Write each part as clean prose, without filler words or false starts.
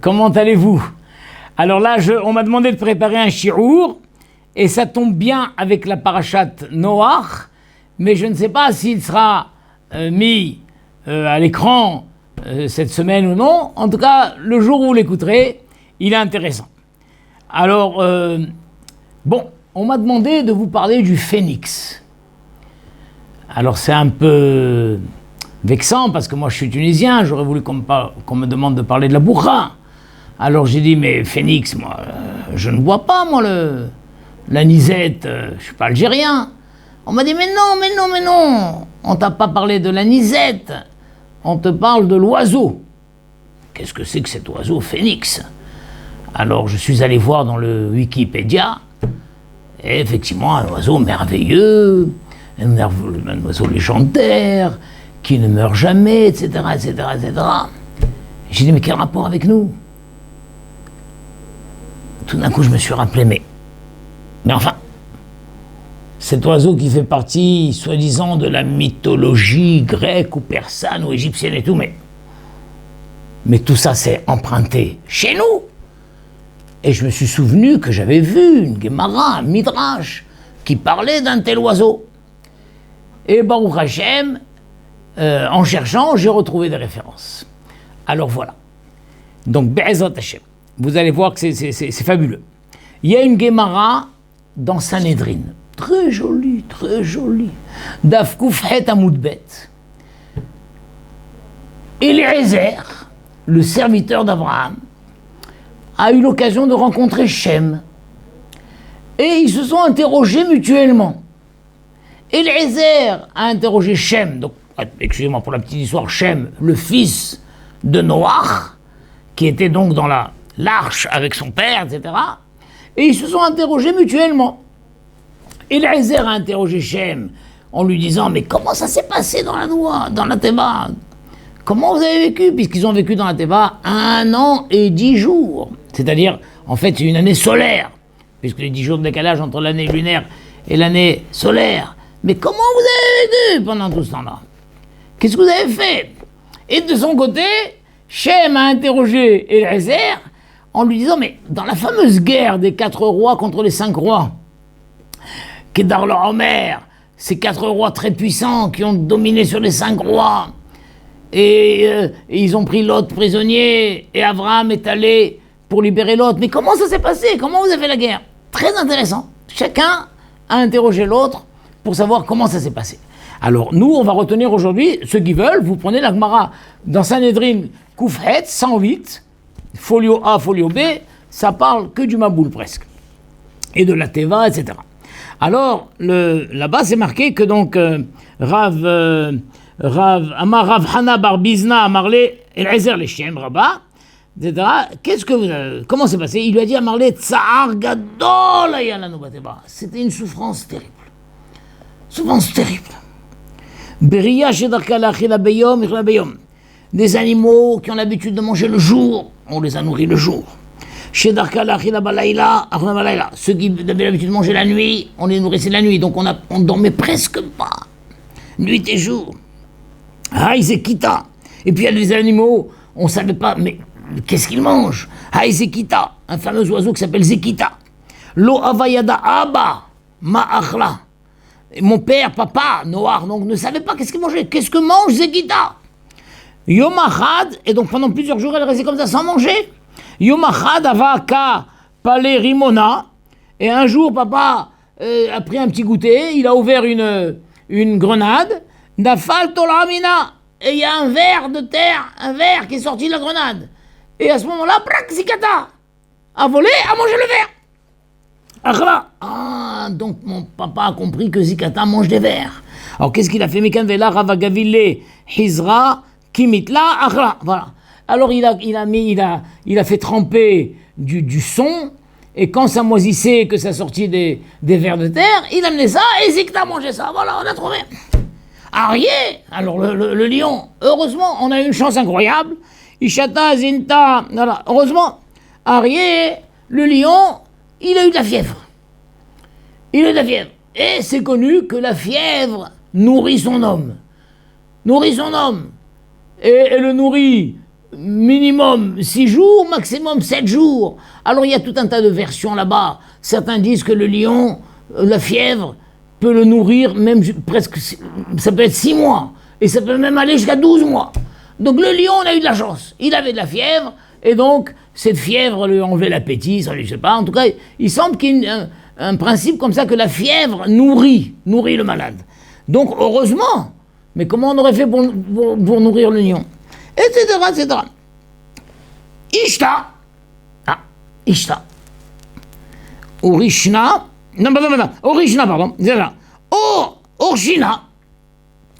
comment allez-vous? Alors là, on m'a demandé de préparer un shi'our, et ça tombe bien avec la parachate Noach, mais je ne sais pas s'il sera mis à l'écran cette semaine ou non. En tout cas, le jour où vous l'écouterez, il est intéressant. Alors, bon, on m'a demandé de vous parler du phénix. Alors c'est un peu vexant parce que moi je suis tunisien, j'aurais voulu qu'on me demande de parler de la bourra. Alors j'ai dit, mais phénix, moi, je ne vois pas, moi, l'anisette, je suis pas algérien. On m'a dit, mais non, on t'a pas parlé de l'anisette, on te parle de l'oiseau. Qu'est-ce que c'est que cet oiseau phénix? Alors je suis allé voir dans le Wikipédia, et effectivement, un oiseau merveilleux, un oiseau légendaire, qui ne meurt jamais, etc., etc., etc. J'ai dit, mais quel rapport avec nous? Tout d'un coup, je me suis rappelé, mais enfin, cet oiseau qui fait partie, soi-disant, de la mythologie grecque ou persane ou égyptienne et tout, mais tout ça, c'est emprunté chez nous. Et je me suis souvenu que j'avais vu une Gemara, un Midrash, qui parlait d'un tel oiseau. Et Baruch Hashem, en cherchant, j'ai retrouvé des références. Alors voilà. Donc, Be'ezrat Hashem. Vous allez voir que c'est fabuleux. Il y a une Gemara dans Sanhedrin. Très jolie, très jolie. Daf Kufhet Amoudbet. Eliezer, le serviteur d'Abraham, a eu l'occasion de rencontrer Shem. Et ils se sont interrogés mutuellement. Eliezer a interrogé Shem, donc, excusez-moi pour la petite histoire, Shem, le fils de Noach, qui était donc dans l'arche avec son père, etc. Et ils se sont interrogés mutuellement. Eliezer a interrogé Shem en lui disant, mais comment ça s'est passé dans la Teva? Comment vous avez vécu? Puisqu'ils ont vécu dans la Teva 1 an et 10 jours. C'est-à-dire, en fait, c'est une année solaire, puisque les 10 jours de décalage entre l'année lunaire et l'année solaire. Mais comment vous avez vécu pendant tout ce temps-là? Qu'est-ce que vous avez fait? Et de son côté, Shem a interrogé Eliezer en lui disant, mais dans la fameuse guerre des 4 rois contre les 5 rois, Kedar Omer, ces 4 rois très puissants qui ont dominé sur les 5 rois, et ils ont pris Lot prisonnier, et Abraham est allé pour libérer Lot. Mais comment ça s'est passé? Comment vous avez fait la guerre? Très intéressant. Chacun a interrogé l'autre pour savoir comment ça s'est passé. Alors, nous, on va retenir aujourd'hui, ceux qui veulent, vous prenez la Gemara dans Sanhedrin Koufhet, 108, folio A, folio B, ça parle que du Maboul presque, et de la Teva, etc. Alors, là-bas, c'est marqué que donc, Rav Hana Bar Bizna Amarle Eliezer Leshem Rabba, etc. Comment c'est passé? Il lui a dit à Amarle, Tsahar Gadol Ayalanu Bateba. C'était une souffrance terrible. Souffrance terrible. Beria Shedarka Lachila Beyom, Ichla Beyom. Des animaux qui ont l'habitude de manger le jour, on les a nourris le jour. Shedarka Lachila Balayla, Achla Balayla. Ceux qui avaient l'habitude de manger la nuit, on les nourrissait la nuit. Donc on dormait presque pas. Nuit et jour. Haïzekita. Et puis il y a des animaux, on ne savait pas, mais qu'est-ce qu'ils mangent? Haïzekita, un fameux oiseau qui s'appelle Zekita. Lo Avayada Abba, Ma'achla. Mon père, papa, Noir, donc ne savait pas qu'est-ce qu'il mangeait. Qu'est-ce que mange Zekita? Yom Achad, et donc pendant plusieurs jours, elle restait comme ça sans manger. Yom Achad Avaka Palé Rimona, et un jour, papa a pris un petit goûter, il a ouvert une grenade, Nafal Tolamina, et il y a un ver de terre, un ver qui est sorti de la grenade. Et à ce moment-là, Brak Zikata a volé, a mangé le ver. Ah, donc mon papa a compris que Zikata mange des vers. Alors qu'est-ce qu'il a fait? Mikan Vela Ravagavile Hizra Kimitla Achla. Voilà. Alors il a fait tremper du son, et quand ça moisissait, que ça sortit des vers de terre, il amenait ça et Zikata mangeait ça. Voilà, on a trouvé. Arié, alors le lion, heureusement, on a eu une chance incroyable. Ishata Zinta, voilà, heureusement, Arié, le lion, il a eu de la fièvre. Il a eu de la fièvre. Et c'est connu que la fièvre nourrit son homme. Nourrit son homme. Et le nourrit minimum 6 jours, maximum 7 jours. Alors il y a tout un tas de versions là-bas. Certains disent que le lion, la fièvre, peut le nourrir même presque, ça peut être 6 mois. Et ça peut même aller jusqu'à 12 mois. Donc le lion, on a eu de la chance. Il avait de la fièvre, et donc cette fièvre lui enlevait l'appétit, ça, je ne sais pas. En tout cas, il semble qu'il y ait un principe comme ça que la fièvre nourrit le malade. Donc heureusement, mais comment on aurait fait pour nourrir le lion, etc., etc. Ishta, Ishta, Orishna, Orishna, pardon, c'est ça.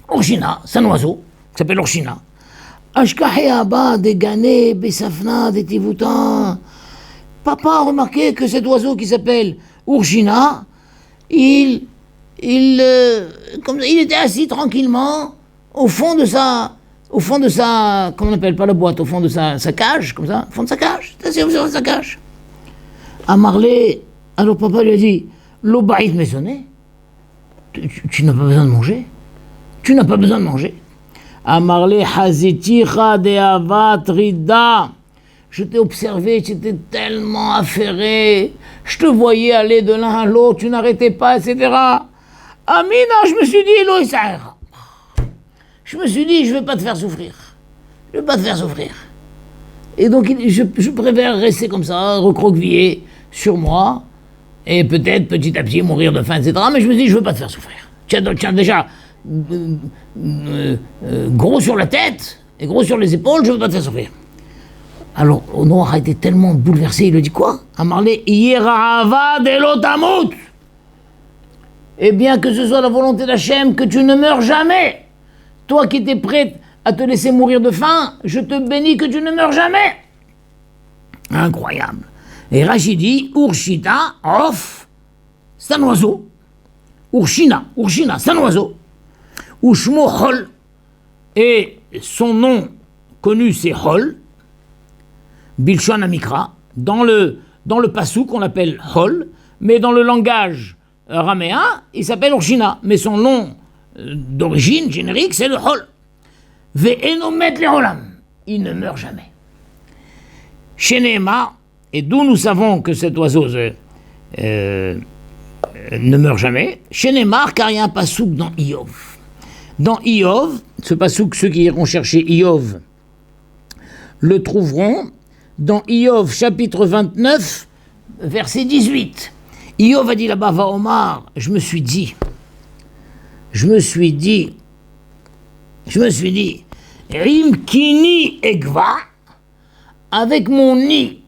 Orshina, c'est un oiseau, qui s'appelle Orshina. Ashkahi Abba, des Ganés, Bessafna, des Tivoutans. Papa a remarqué que cet oiseau qui s'appelle Orshina, il était assis tranquillement au fond de sa, comment on appelle, pas la boîte, au fond de sa cage, comme ça, au fond de sa cage, c'est assis au fond de sa cage. À Marley, alors papa lui a dit, l'obaïd maisonné, tu n'as pas besoin de manger, tu n'as pas besoin de manger. À Marley, haziticha de avatrida, je t'ai observé, tu étais tellement affairé, je te voyais aller de l'un à l'autre, tu n'arrêtais pas, etc. Amina, je me suis dit, Eloï Saïra. Je me suis dit, je ne vais pas te faire souffrir. Je ne vais pas te faire souffrir. Et donc, je préfère rester comme ça, recroquevillé sur moi, et peut-être petit à petit mourir de faim, etc. Mais je me dis, je ne veux pas te faire souffrir. Tiens déjà gros sur la tête et gros sur les épaules, je ne veux pas te faire souffrir. Alors, Noach a été tellement bouleversé, il lui dit quoi? Amarlé, Yirahava de l'otamut. Et bien que ce soit la volonté d'Hachem que tu ne meurs jamais, toi qui étais prêt à te laisser mourir de faim, je te bénis que tu ne meurs jamais. Incroyable. Et Rachid dit, Urshita, Off, c'est un oiseau. Urshina, c'est un oiseau. Ushmo Hol, et son nom connu c'est Hol, Bilshon Amikra, dans le pasouk on l'appelle Hol, mais dans le langage araméen, il s'appelle Urshina, mais son nom d'origine générique c'est le Hol. Ve'enomet le'olam, il ne meurt jamais. Shenema, et d'où nous savons que cet oiseau ne meurt jamais, Shenemar, car il y a un pasouk dans Iyov. Dans Iyov, ce pasouk, ceux qui iront chercher Iyov le trouveront dans Iyov, chapitre 29, verset 18. Iyov a dit là-bas, va Omar, je me suis dit, Rimkini Egva, avec mon nid,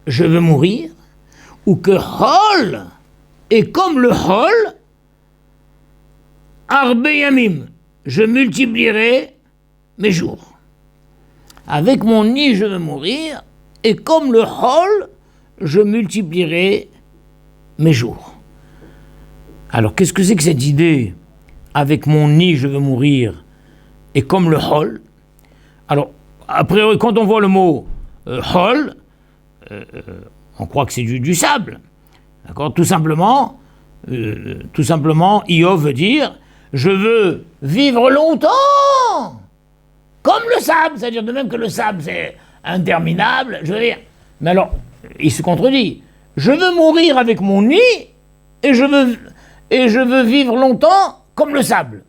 je veux mourir, ou que Hol, et comme le Hol, Arbe Yamim, je multiplierai mes jours. Avec mon nid, je veux mourir, et comme le Hol, je multiplierai mes jours. Alors, qu'est-ce que c'est que cette idée? Avec mon nid, je veux mourir, et comme le Hol. Alors, a priori, quand on voit le mot Hol, on croit que c'est du sable. D'accord? Tout simplement, Iyov veut dire je veux vivre longtemps, comme le sable, c'est-à-dire de même que le sable c'est interminable, je veux dire. Mais alors, il se contredit. Je veux mourir avec mon nid et je veux vivre longtemps comme le sable.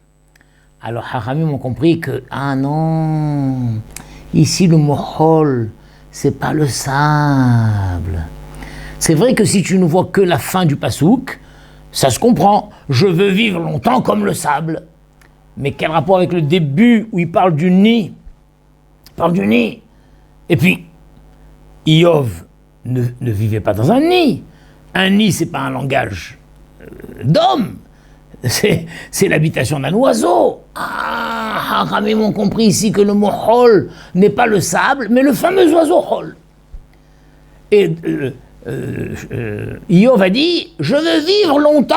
Alors, Hachamim ont compris que, ah non, ici le mot hol, c'est pas le sable. C'est vrai que si tu ne vois que la fin du pasouk, ça se comprend. Je veux vivre longtemps comme le sable. Mais quel rapport avec le début où il parle du nid? Il parle du nid. Et puis, Iyov ne vivait pas dans un nid. Un nid, c'est pas un langage d'homme. C'est l'habitation d'un oiseau. Ah, Haramim ont compris ici que le mot hol n'est pas le sable, mais le fameux oiseau hol. Et Iyov a dit, je veux vivre longtemps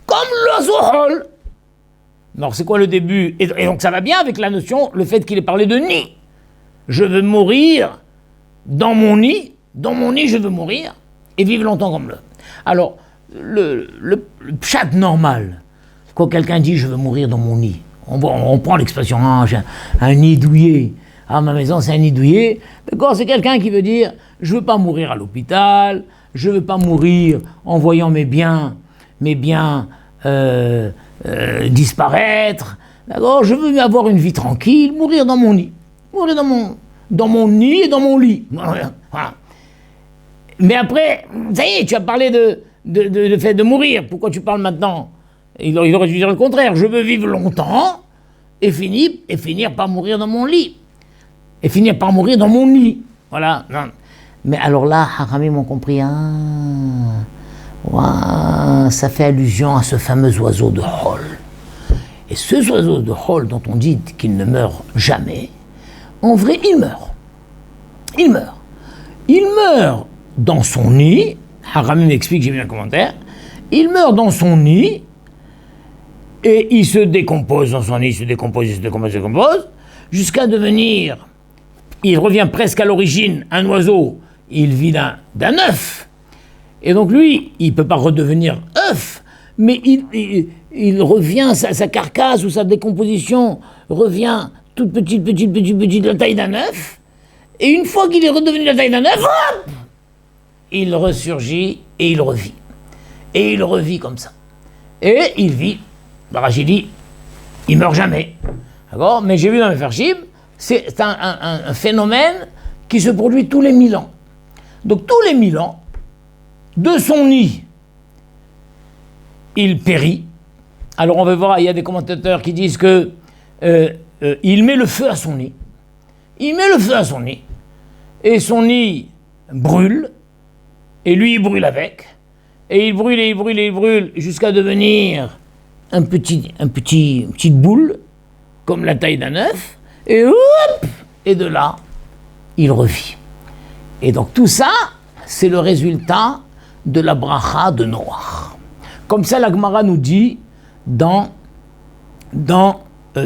comme l'oiseau hol. Alors c'est quoi le début? Et donc ça va bien avec la notion, le fait qu'il ait parlé de nid. Je veux mourir dans mon nid je veux mourir et vivre longtemps comme le. Alors, le pshat normal, quand quelqu'un dit je veux mourir dans mon nid, on prend l'expression, j'ai un nid douillet, Ah, ma maison, c'est un nid douillet. D'accord, c'est quelqu'un qui veut dire, je veux pas mourir à l'hôpital, je veux pas mourir en voyant mes biens disparaître. D'accord, je veux avoir une vie tranquille, mourir dans mon nid. Mourir dans mon nid et dans mon lit. Voilà. Mais après, ça y est, tu as parlé de fait de mourir. Pourquoi tu parles maintenant? Il aurait dû dire le contraire. Je veux vivre longtemps et finir par mourir dans mon lit. Et finir par mourir dans mon nid. Voilà. Non. Mais alors là, Haramim ont compris. Ça fait allusion à ce fameux oiseau de Hol. Et ce oiseau de Hol dont on dit qu'il ne meurt jamais, en vrai, il meurt. Il meurt. Il meurt dans son nid. Haramim explique, j'ai mis un commentaire. Il meurt dans son nid et il se décompose dans son nid, il se décompose, jusqu'à devenir, il revient presque à l'origine, un oiseau, il vit d'un œuf. Et donc lui, il ne peut pas redevenir œuf, mais il revient, sa carcasse ou sa décomposition revient toute petite, la taille d'un œuf. Et une fois qu'il est redevenu la taille d'un œuf, hop, il ressurgit et il revit. Et il revit comme ça. Et il vit. Rachid dit, il meurt jamais. D'accord? Mais j'ai vu dans mes Mefarshim, c'est un phénomène qui se produit tous les 1000 ans. Donc tous les 1000 ans, de son nid, il périt. Alors on va voir, il y a des commentateurs qui disent que il met le feu à son nid. Il met le feu à son nid. Et son nid brûle. Et lui, il brûle avec. Et il brûle jusqu'à devenir une petite boule, comme la taille d'un œuf. Et hop! Et de là, il revit. Et donc tout ça, c'est le résultat de la bracha de Noach. Comme ça, la Gemara nous dit dans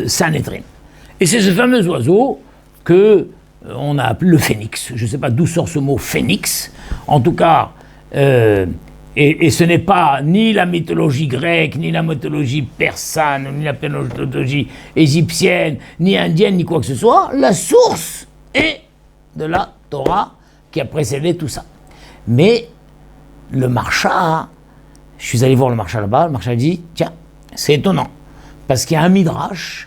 Sanhedrin. Et c'est ce fameux oiseau que on a appelé le phénix. Je ne sais pas d'où sort ce mot phénix. En tout cas, et ce n'est pas ni la mythologie grecque, ni la mythologie persane, ni la mythologie égyptienne, ni indienne, ni quoi que ce soit. La source est de la Torah qui a précédé tout ça. Mais le Marsha, je suis allé voir le Marsha là-bas, le Marsha dit, tiens, c'est étonnant, parce qu'il y a un midrash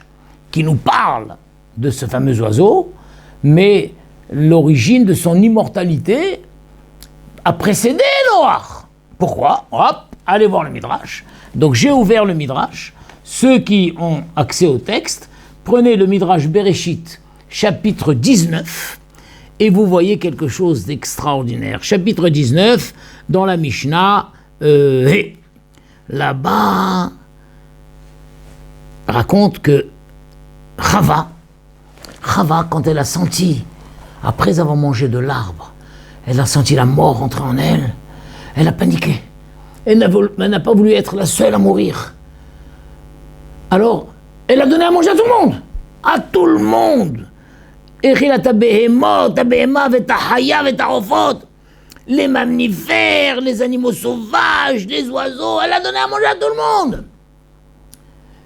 qui nous parle de ce fameux oiseau, mais l'origine de son immortalité a précédé Noach. Pourquoi? Hop, allez voir le midrash. Donc j'ai ouvert le midrash. Ceux qui ont accès au texte, prenez le midrash Bereshit, chapitre 19, et vous voyez quelque chose d'extraordinaire. Chapitre 19, dans la Mishnah, là-bas, raconte que Chava, quand elle a senti, après avoir mangé de l'arbre, elle a senti la mort entrer en elle, elle a paniqué. Elle n'a pas voulu être la seule à mourir. Alors, elle a donné à manger à tout le monde. À tout le monde. Les mammifères, les animaux sauvages, les oiseaux, elle a donné à manger à tout le monde.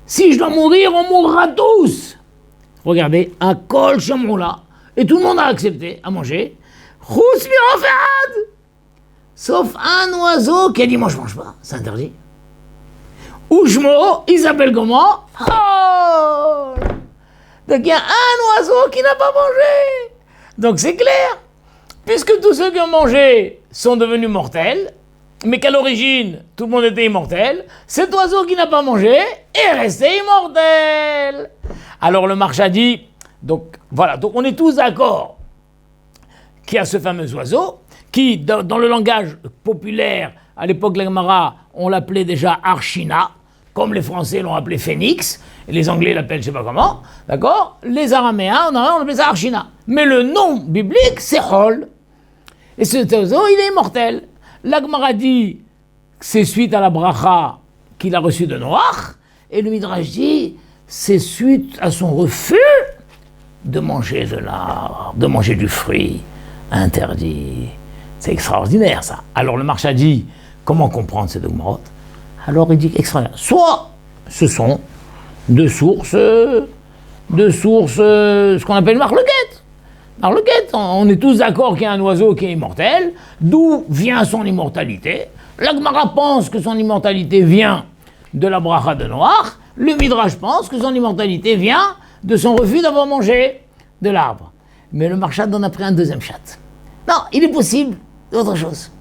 Si je dois mourir, on mourra tous. Regardez, un kol chamroula. Et tout le monde a accepté à manger. Chous mirofad. Sauf un oiseau qui a dit, moi je mange pas, c'est interdit. Ushmo, il s'appelle comment? Oh. Donc il y a un oiseau qui n'a pas mangé. Donc c'est clair. Puisque tous ceux qui ont mangé sont devenus mortels, mais qu'à l'origine, tout le monde était immortel, cet oiseau qui n'a pas mangé est resté immortel. Alors le Marsha dit, donc voilà, donc on est tous d'accord qu'il y a ce fameux oiseau, qui, dans le langage populaire, à l'époque de la Gemara, on l'appelait déjà Archina, comme les Français l'ont appelé Phénix, et les Anglais l'appellent je ne sais pas comment, d'accord? Les Araméens, on appelait ça Archina. Mais le nom biblique, c'est Hol. Et cet oiseau, il est immortel. La Gemara dit que c'est suite à la bracha qu'il a reçue de Noach, et le Midrash dit c'est suite à son refus de manger de manger du fruit interdit. C'est extraordinaire ça. Alors le Marsha dit comment comprendre ces deux Gemarot? Alors il dit extraordinaire. Soit ce sont deux sources, ce qu'on appelle marloquettes. Par le guet, on est tous d'accord qu'il y a un oiseau qui est immortel. D'où vient son immortalité? La Gemara pense que son immortalité vient de la bracha de Noach. Le Midrash pense que son immortalité vient de son refus d'avoir mangé de l'arbre. Mais le Marchad en a pris un deuxième chat. Non, il est possible d'autre chose.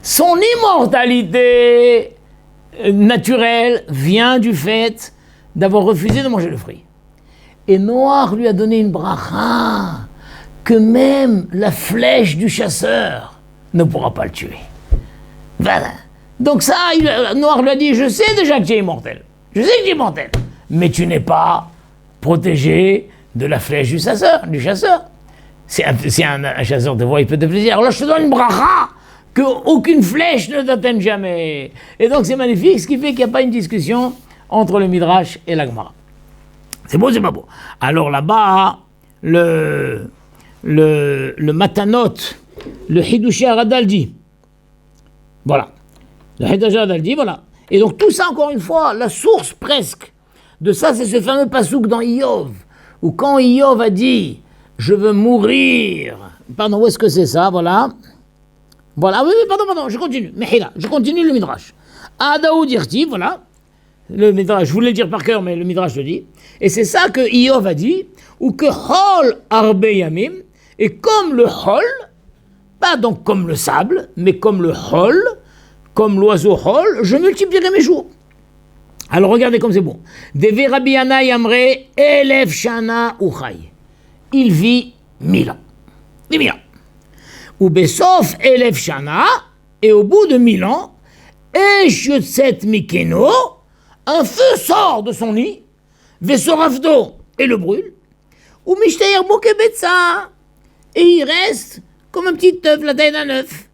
Son immortalité naturelle vient du fait d'avoir refusé de manger le fruit. Et Noach lui a donné une bracha que même la flèche du chasseur ne pourra pas le tuer. Voilà. Donc ça, Noach lui a dit, je sais déjà que tu es immortel. Je sais que tu es immortel. Mais tu n'es pas protégé de la flèche du chasseur. C'est un chasseur de voix, il peut te plaisir. Alors là, je te donne une bracha qu'aucune flèche ne t'atteigne jamais. Et donc c'est magnifique, ce qui fait qu'il n'y a pas une discussion entre le Midrash et la Gemara. C'est beau, c'est pas beau. Alors là-bas, le Matanot, le Hidushé Aradal dit, voilà. Le Hidushé Aradal dit, voilà. Et donc tout ça, encore une fois, la source presque de ça, c'est ce fameux pasouk dans Iyov, où quand Iyov a dit, je veux mourir, pardon, où est-ce que c'est ça, voilà. Voilà, oui, pardon, je continue, Mehila, je continue le Midrash. Adaou dirti, voilà. Le Midrash, je voulais le dire par cœur, mais le Midrash le dit. Et c'est ça que Iyov a dit, ou que Hol Arbe Yamim, et comme le Hol, pas donc comme le sable, mais comme le Hol, comme l'oiseau Hol, je multiplierai mes jours. Alors regardez comme c'est bon. Deve Rabbi Yana Yamre, Elef Shana Uchay. Il vit 1000 ans. 1000 ans. Ou Besof Elef Shana, et au bout de 1000 ans, Esh Yotzet Mikeno, un feu sort de son nid, Vesorafdo, et le brûle, ou Mishteyer Bokebetsa, et il reste comme un petit œuf, la taille d'un œuf.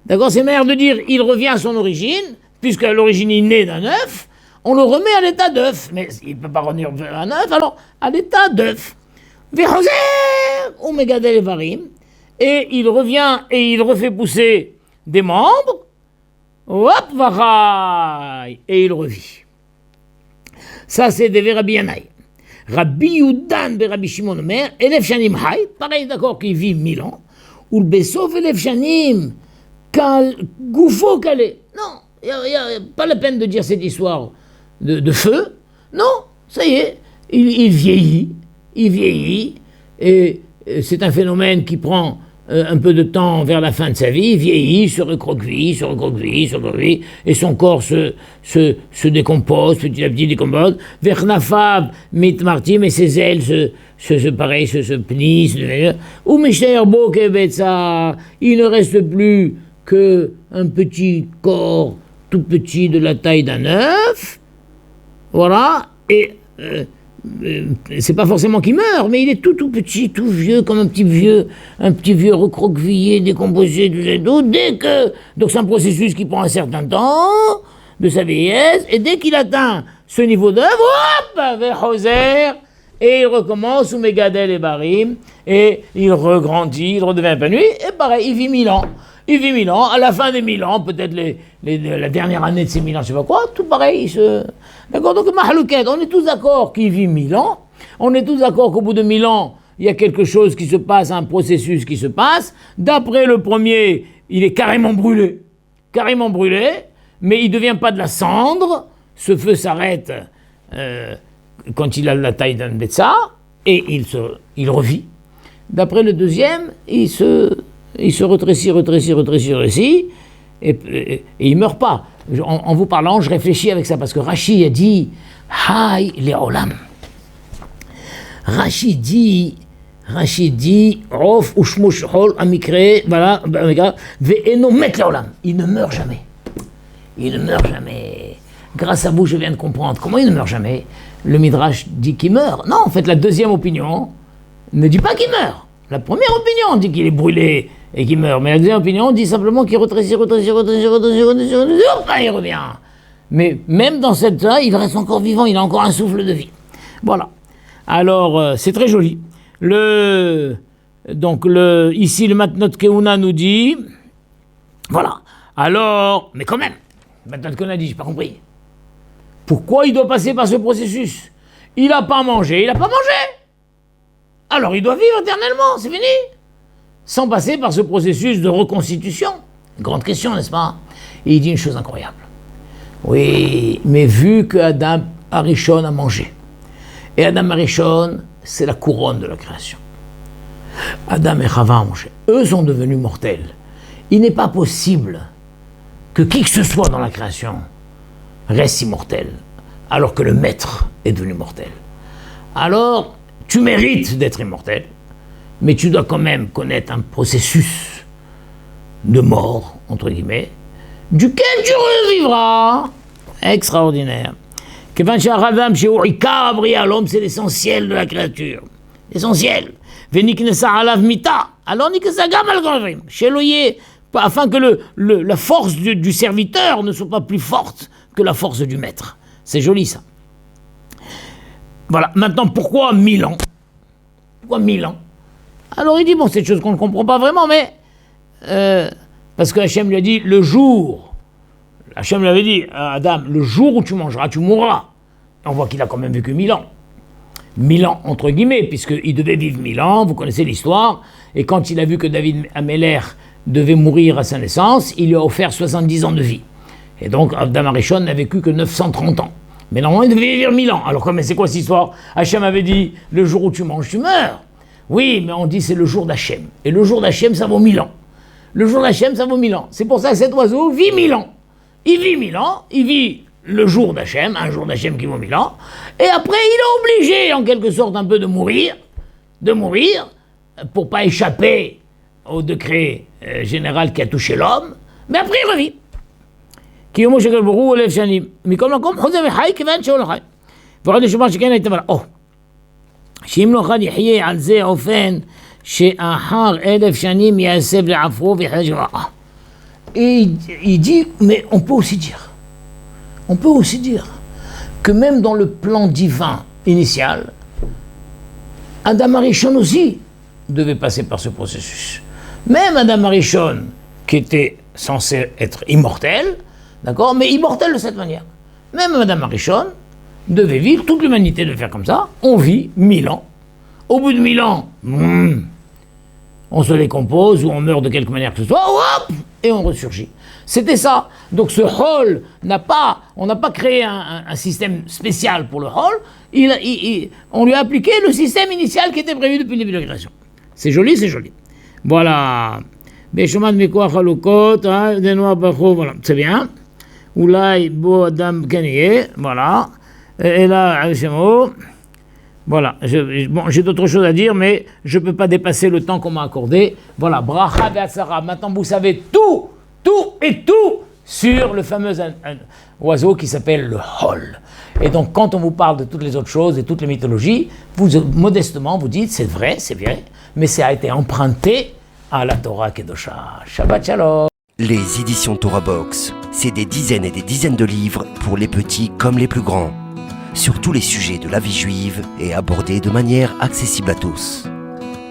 D'accord, c'est meilleur de dire il revient à son origine, puisque à l'origine il naît d'un œuf, on le remet à l'état d'œuf, mais il ne peut pas revenir à un œuf, alors à l'état d'œuf. Vehoser, ou Megadel Evarim, et il revient et il refait pousser des membres, hop, vachaï, et il revit. Ça, c'est des Rabbi Yanaï. Rabbi Yudan be Rabbi Shimon Omer, Elef Shanim Hay, pareil, d'accord, qu'il vit 1000 ans, ou le Bessof Elef Shanim, Goufo Calé. Non, il n'y a pas la peine de dire cette histoire de feu. Non, ça y est, il vieillit, et c'est un phénomène qui prend un peu de temps vers la fin de sa vie, il vieillit, se recroqueville, et son corps se décompose, petit à petit décompose. Vernafab, mitmartim, et ses ailes se plissent. Ou Misher Bokebetsa, il ne reste plus qu'un petit corps tout petit de la taille d'un œuf. Voilà, et c'est pas forcément qu'il meurt, mais il est tout petit, tout vieux, comme un petit vieux recroquevillé, décomposé, tout. Dès que, donc c'est un processus qui prend un certain temps de sa vieillesse, et dès qu'il atteint ce niveau d'œuvre, hop, vers Hoser, et il recommence sous Megadel et Barim, et il regrandit, il redevient épanoui, et pareil, il vit 1000 ans. Il vit 1000 ans, à la fin des 1000 ans, peut-être la dernière année de ces 1000 ans, je sais pas quoi, tout pareil, d'accord, donc Mahalouket, on est tous d'accord qu'il vit 1000 ans, on est tous d'accord qu'au bout de 1000 ans, il y a quelque chose qui se passe, un processus qui se passe. D'après le premier, il est carrément brûlé, mais il ne devient pas de la cendre, ce feu s'arrête quand il a la taille d'un Betsa, et il revit. D'après le deuxième, il se retrécit, et il ne meurt pas. En vous parlant, je réfléchis avec ça, parce que Rashi a dit « Haï les olam ». Rashi dit « Rof ushmush hol amikre » voilà, « Ve'eno met les olam ». Il ne meurt jamais. Grâce à vous, je viens de comprendre. Comment il ne meurt jamais? Le Midrash dit qu'il meurt. Non, en fait, la deuxième opinion ne dit pas qu'il meurt. La première opinion dit qu'il est brûlé et qu'il meurt. Mais la deuxième opinion dit simplement qu'il retrécit, il revient. Mais même dans cette là, il reste encore vivant, il a encore un souffle de vie. Voilà. Alors, c'est très joli. Ici, le Matnot Keuna nous dit, voilà. Alors, mais quand même, Matnot Keuna dit, j'ai pas compris. Pourquoi il doit passer par ce processus? Il n'a pas mangé. alors il doit vivre éternellement, c'est fini. Sans passer par ce processus de reconstitution. Grande question, n'est-ce pas? Et il dit une chose incroyable. Oui, mais vu que Adam Arishon a mangé, et Adam Arishon, c'est la couronne de la création. Adam et Chava ont mangé. Eux sont devenus mortels. Il n'est pas possible que qui que ce soit dans la création reste immortel, alors que le maître est devenu mortel. Alors, tu mérites d'être immortel, mais tu dois quand même connaître un processus de mort, entre guillemets, duquel tu revivras. Extraordinaire. L'homme, c'est l'essentiel de la créature. L'essentiel. Afin que la force du serviteur ne soit pas plus forte que la force du maître. C'est joli ça. Voilà. Maintenant, pourquoi 1000 ans? Pourquoi 1000 ans? Alors il dit, bon, c'est une chose qu'on ne comprend pas vraiment, mais parce que Hachem lui a dit, le jour, Hachem lui avait dit à Adam, le jour où tu mangeras, tu mourras. Et on voit qu'il a quand même vécu 1000 ans. 1000 ans, entre guillemets, puisqu'il devait vivre 1000 ans, vous connaissez l'histoire, et quand il a vu que David Améler devait mourir à sa naissance, il lui a offert 70 ans de vie. Et donc, Adam Arishon n'a vécu que 930 ans. Mais normalement, il devait vivre 1000 ans. Alors, c'est quoi cette histoire? Hachem avait dit, le jour où tu manges, tu meurs. Oui, mais on dit c'est le jour d'Hachem. Et le jour d'Hachem, ça vaut 1000 ans. Le jour d'Hachem, ça vaut 1000 ans. C'est pour ça que cet oiseau vit 1000 ans. Il vit 1000 ans, il vit le jour d'Hachem, un jour d'Hachem qui vaut 1000 ans, et après il est obligé en quelque sorte un peu de mourir, pour pas échapper au décret général qui a touché l'homme, mais après il revit. שאם לא אחד יחיה על זה אופן שאחר 1000 שנים יעשב לעפרו ויחדש רעה. Et il dit, mais on peut aussi dire que même dans le plan divin initial, Adam Arishon aussi devait passer par ce processus. Même Adam Arishon, qui était censé être immortel, d'accord, mais immortel de cette manière. Même Adam Arishon devait vivre, toute l'humanité devait faire comme ça, on vit 1000 ans. Au bout de 1000 ans, on se décompose ou on meurt de quelque manière que ce soit, hop, et on ressurgit. C'était ça. Donc ce hall on n'a pas créé un système spécial pour le hall, on lui a appliqué le système initial qui était prévu depuis le début de la création. C'est joli, c'est joli. Voilà. Voilà, c'est bien. Oulai bo adam kaniye, voilà. Et là, voilà, j'ai d'autres choses à dire, mais je ne peux pas dépasser le temps qu'on m'a accordé. Voilà, bracha ve'atzara. Maintenant, vous savez tout sur le fameux oiseau qui s'appelle le hol. Et donc, quand on vous parle de toutes les autres choses et toutes les mythologies, vous, modestement, vous dites, c'est vrai, mais ça a été emprunté à la Torah Kedosha. Shabbat Shalom. Les éditions Torah Box, c'est des dizaines et des dizaines de livres pour les petits comme les plus grands, sur tous les sujets de la vie juive et abordés de manière accessible à tous.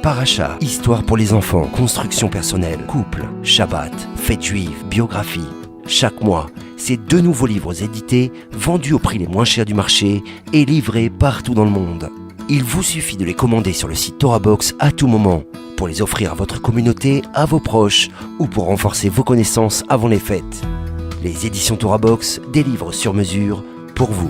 Paracha, histoire pour les enfants, construction personnelle, couple, Shabbat, fête juive, biographie. Chaque mois, c'est 2 nouveaux livres édités, vendus au prix les moins chers du marché et livrés partout dans le monde. Il vous suffit de les commander sur le site Torah Box à tout moment, pour les offrir à votre communauté, à vos proches, ou pour renforcer vos connaissances avant les fêtes. Les éditions Torah Box, des livres sur mesure pour vous.